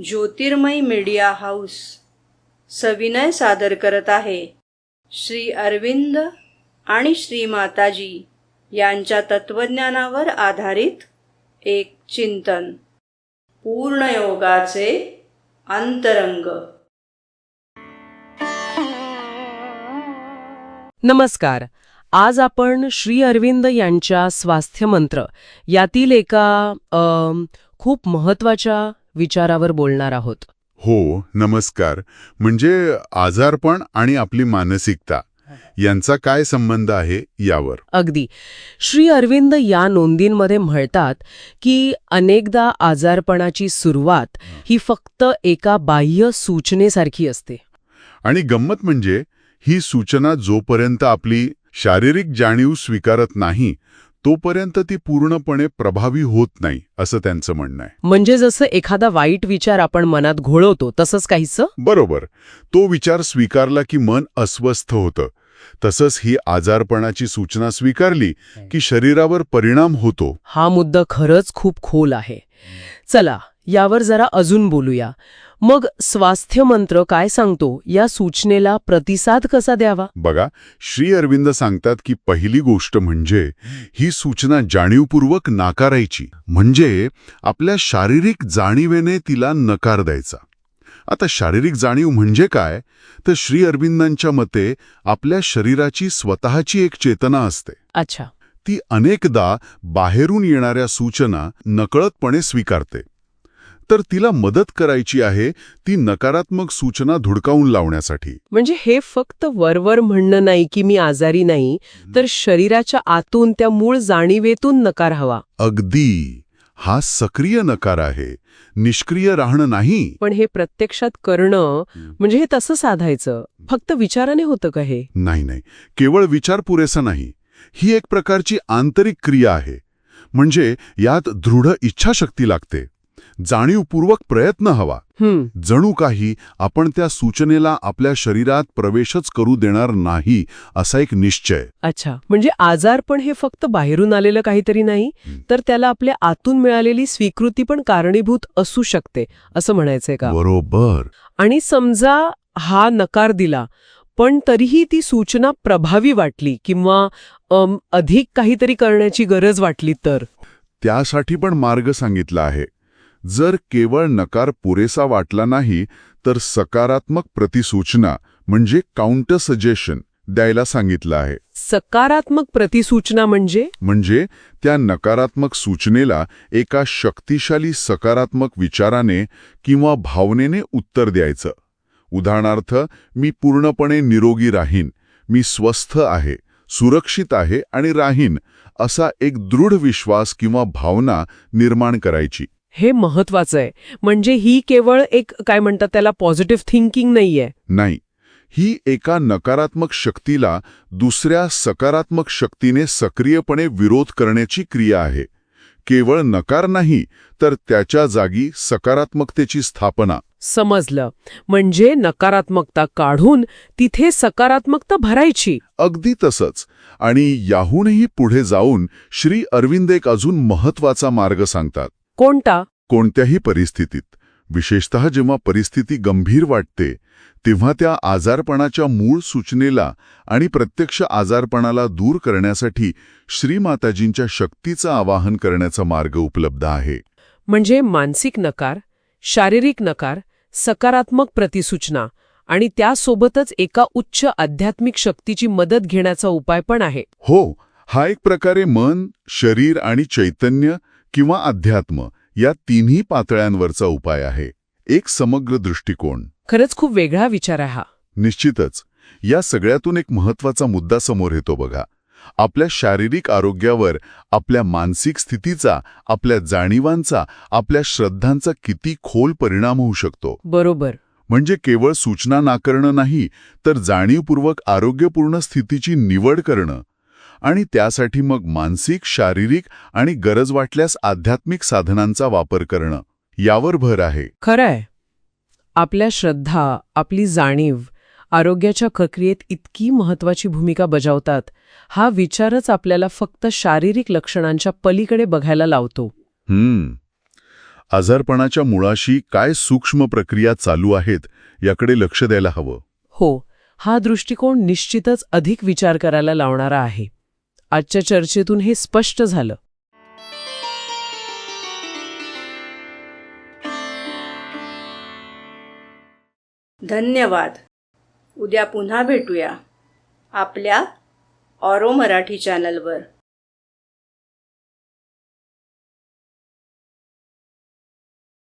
ज्योतिर्मय media house सविनय सादर करत आहे श्री अरविंद आणि श्री माताजी यांच्या तत्वज्ञानावर आधारित एक चिंतन. पूर्णयोगाचे अंतरंग. नमस्कार. आज आपण श्री अरविंद यांच्या स्वास्थ्य मंत्र यातील एका खूप महत्वाच्या विचारावर बोलणार आहोत. हो, नमस्कार. म्हणजे आजारपण आणि आपली मानसिकता यांचा काय संबंध आहे यावर. अगदी. श्री अरविंद या नोंदींमध्ये म्हणतात की अनेकदा आजारपणाची सुरुवात ही फक्त एका बाह्य सूचनेसारखी असते. आणि गंमत म्हणजे ही सूचना जोपर्यंत आपली शारीरिक जाणीव स्वीकारत नाही तोपर्यंत ती पूर्णपणे प्रभावी होत नाही, असं त्यांचं म्हणणं आहे. म्हणजे जसं एखादा वाईट विचार आपण मनात घोळवतो तसंच काहीसं. बरोबर. तो विचार स्वीकारला की मन अस्वस्थ होतं. तसंच ही आजारपणाची सूचना स्वीकारली की शरीरावर परिणाम होतो. हा मुद्दा खरंच खूप खोल आहे. चला यावर जरा अजून बोलूया. मग स्वास्थ्य मंत्र काय सांगतो? या सूचनेला प्रतिसाद कसा द्यावा? बघा, श्री अरविंद सांगतात की पहिली गोष्ट म्हणजे ही सूचना जाणीवपूर्वक नाकारायची. म्हणजे आपल्या शारीरिक जाणीवेने तिला नकार द्यायचा. आता शारीरिक जाणीव म्हणजे काय? तर श्री अरविंदांच्या मते आपल्या शरीराची स्वतःची एक चेतना असते. अच्छा. ती अनेकदा बाहेरून येणाऱ्या सूचना नकळतपणे स्वीकारते. तर तिला मदत करायची आहे ती नकारात्मक सूचना धुडकावून लावण्यासाठी. म्हणजे हे फक्त वरवर म्हणणं नाही की मी आजारी नाही, तर शरीराच्या आतून त्या मूळ जाणीवेतून नकार हवा. अगदी. हा सक्रिय नकार आहे, निष्क्रिय राहणं नाही. पण हे प्रत्यक्षात करणं म्हणजे हे तसं साधायचं फक्त विचाराने होतं का हे? नाही. केवळ विचार पुरेसा नाही. ही एक प्रकारची आंतरिक क्रिया आहे. म्हणजे यात दृढ इच्छाशक्ती लागते, जाणीवपूर्वक प्रयत्न हवा. जणू काही आपण त्या सूचनेला आपल्या शरीरात प्रवेशच करू देणार नाही असा एक निश्चय. अच्छा. म्हणजे आजारपण हे फक्त बाहेरून आलेलं काहीतरी नाही, तर त्याला आपल्या आतून मिळालेली स्वीकृती पण कारणीभूत असू शकते, असं म्हणायचंय का? बरोबर. आणि समजा हा नकार दिला पण तरीही ती सूचना प्रभावी वाटली किंवा अधिक काहीतरी करण्याची गरज वाटली तर? त्यासाठी पण मार्ग सांगितला आहे. जर केवळ नकार पुरेसा वाटला नाही तर सकारात्मक प्रतिसूचना म्हणजे काउंटर सजेशन द्यायला सांगितलं आहे. सकारात्मक प्रतिसूचना म्हणजे त्या नकारात्मक सूचनेला एका शक्तिशाली सकारात्मक विचाराने किंवा भावनेने उत्तर द्यायचं. उदाहरणार्थ, मी पूर्णपणे निरोगी राहीन, मी स्वस्थ आहे, सुरक्षित आहे आणि राहीन, असा एक दृढ विश्वास किंवा भावना निर्माण करायची. हे महत्वाचं आहे. म्हणजे ही केवळ एक काय म्हणतात त्याला पॉझिटिव्ह थिंकिंग नाहीये. नाही, ही एका नकारात्मक शक्तीला दुसऱ्या सकारात्मक शक्तीने सक्रियपणे विरोध करण्याची क्रिया आहे. केवळ नकार नाही तर त्याच्या जागी सकारात्मकतेची स्थापना. समजलं. म्हणजे नकारात्मकता काढून तिथे सकारात्मकता भरायची. अगदी तसंच. आणि याहूनही पुढे जाऊन श्री अरविंद एक अजून महत्वाचा मार्ग सांगतात. कोणता? कोणत्याही परिस्थितीत, विशेषतः जेव्हा परिस्थिती गंभीर वाटते, तेव्हा त्या आजारपणाच्या मूळ सूचनेला आणि प्रत्यक्ष आजारपणाला दूर करण्यासाठी श्रीमाताजींच्या शक्तीचं आवाहन करण्याचा मार्ग उपलब्ध आहे. म्हणजे मानसिक नकार, शारीरिक नकार, सकारात्मक प्रतिसूचना आणि त्यासोबतच एका उच्च आध्यात्मिक शक्तीची मदत घेण्याचा उपाय पण आहे. हो, हा एक प्रकारे मन, शरीर आणि चैतन्य किंवा अध्यात्म या तिन्ही पातळ्यांवरचा उपाय आहे. एक समग्र दृष्टिकोन. खरंच खूप वेगळा विचार आहे हा. निश्चितच. या सगळ्यातून एक महत्वाचा मुद्दा समोर येतो बघा. आपल्या शारीरिक आरोग्यावर, आपल्या मानसिक स्थितीचा, आपल्या जाणीवांचा, आपल्या श्रद्धांचा किती खोल परिणाम होऊ शकतो. बरोबर. म्हणजे केवळ सूचना नाकारणं नाही, तर जाणीवपूर्वक आरोग्यपूर्ण स्थितीची निवड करणं. आणि त्यासाठी मग मानसिक, शारीरिक आणि गरज वाटल्यास आध्यात्मिक साधनांचा वापर करणं यावर भर आहे. खरंय. आपल्या श्रद्धा, आपली जाणीव आरोग्याच्या प्रक्रियेत इतकी महत्वाची भूमिका बजावतात. हा विचारच आपल्याला फक्त शारीरिक लक्षणांच्या पलीकडे बघायला लावतो. आजारपणाच्या मुळाशी काय सूक्ष्म प्रक्रिया चालू आहेत याकडे लक्ष द्यायला हवं. हो, हा दृष्टिकोन निश्चितच अधिक विचार करायला लावणारा आहे. आजच्या चर्चेतून हे स्पष्ट झालं. धन्यवाद. उद्या पुन्हा भेटूया आपल्या ऑरो मराठी चॅनलवर.